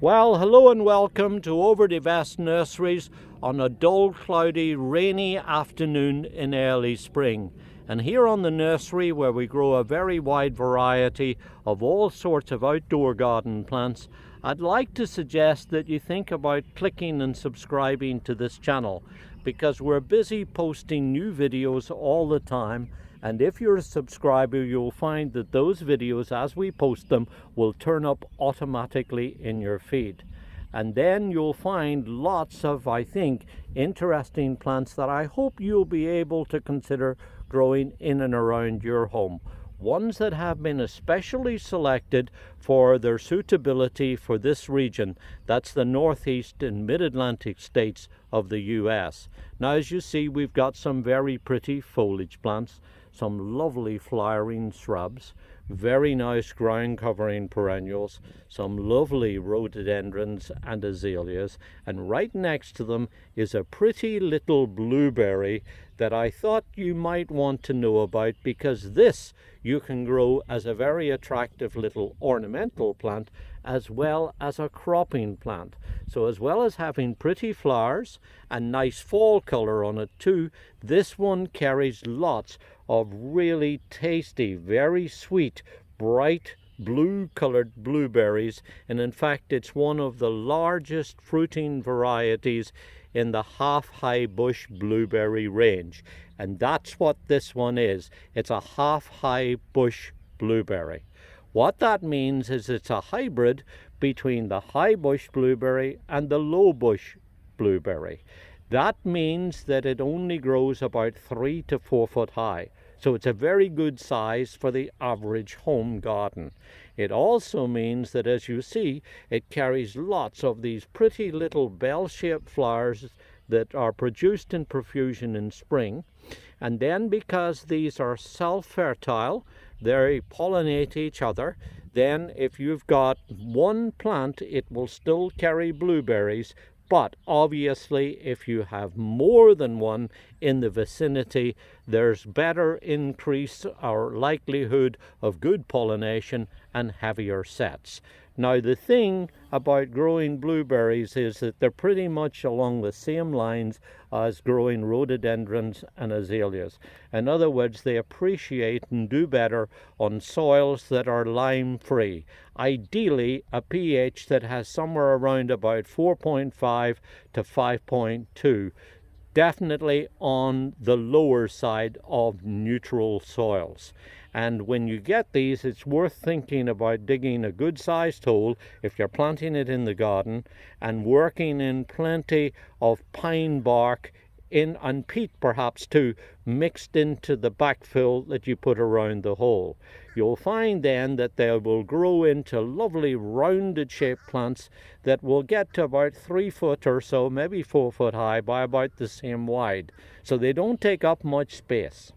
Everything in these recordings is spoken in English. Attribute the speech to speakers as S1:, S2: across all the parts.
S1: Well, hello and welcome to Overdevest Nurseries on a dull, cloudy, rainy afternoon in early spring. And here on the nursery, where we grow a very wide variety of all sorts of outdoor garden plants, I'd like to suggest that you think about clicking and subscribing to this channel, because we're busy posting new videos all the time. And if you're a subscriber, you'll find that those videos, as we post them, will turn up automatically in your feed. And then you'll find lots of, I think, interesting plants that I hope you'll be able to consider growing in and around your home. Ones that have been especially selected for their suitability for this region. That's the Northeast and Mid-Atlantic states of the US. Now, as you see, we've got some very pretty foliage plants, some lovely flowering shrubs, very nice ground covering perennials, some lovely rhododendrons and azaleas, and right next to them is a pretty little blueberry that I thought you might want to know about, because this you can grow as a very attractive little ornamental plant as well as a cropping plant. So as well as having pretty flowers and nice fall color on it too, this one carries lots of really tasty, very sweet, bright blue colored blueberries, and in fact it's one of the largest fruiting varieties in the HalfHighbush Blueberry range. And that's what this one is. It's a HalfHighbush Blueberry. What that means is it's a hybrid between the highbush blueberry and the lowbush blueberry. That means that it only grows about 3 to 4 foot high. So it's a very good size for the average home garden. It also means that, as you see, it carries lots of these pretty little bell-shaped flowers that are produced in profusion in spring. And then, because these are self-fertile, they pollinate each other. Then if you've got one plant, it will still carry blueberries. But obviously, if you have more than one in the vicinity, there's better increase or likelihood of good pollination and heavier sets. Now, the thing about growing blueberries is that they're pretty much along the same lines as growing rhododendrons and azaleas. In other words, they appreciate and do better on soils that are lime-free. Ideally, a pH that has somewhere around about 4.5 to 5.2. Definitely on the lower side of neutral soils. And when you get these, it's worth thinking about digging a good sized hole if you're planting it in the garden, and working in plenty of pine bark and peat perhaps too, mixed into the backfill that you put around the hole. You'll find then that they will grow into lovely rounded shaped plants that will get to about 3 foot or so, maybe 4 foot high, by about the same wide. So they don't take up much space.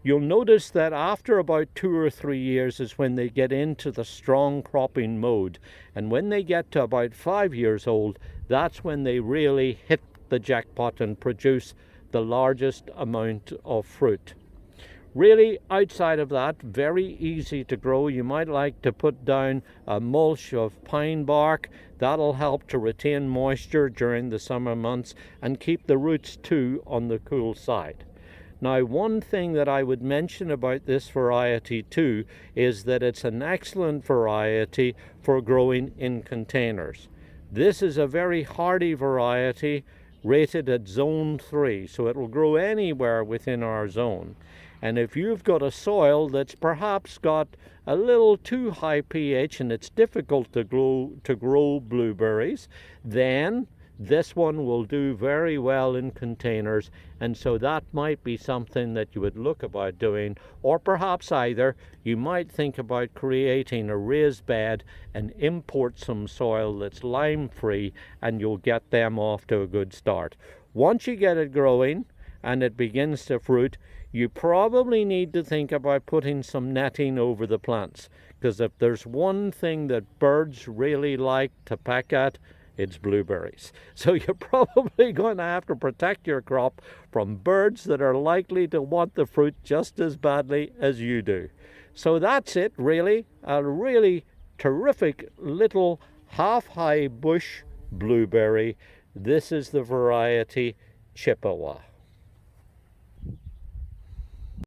S1: You'll notice that after about 2 or 3 years is when they get into the strong cropping mode. And when they get to about 5 years old, that's when they really hit the jackpot and produce the largest amount of fruit. Really, outside of that, very easy to grow. You might like to put down a mulch of pine bark. That'll help to retain moisture during the summer months and keep the roots too on the cool side. Now, one thing that I would mention about this variety too is that it's an excellent variety for growing in containers. This is a very hardy variety rated at zone 3, so it will grow anywhere within our zone. And if you've got a soil that's perhaps got a little too high pH and it's difficult to grow blueberries, then this one will do very well in containers, and so that might be something that you would look about doing. Or perhaps either you might think about creating a raised bed and import some soil that's lime-free, and you'll get them off to a good start. Once you get it growing and it begins to fruit, you probably need to think about putting some netting over the plants, because if there's one thing that birds really like to peck at, it's blueberries. So you're probably going to have to protect your crop from birds that are likely to want the fruit just as badly as you do. So that's it, really. A really terrific little HalfHighbush Blueberry. This is the variety Chippewa.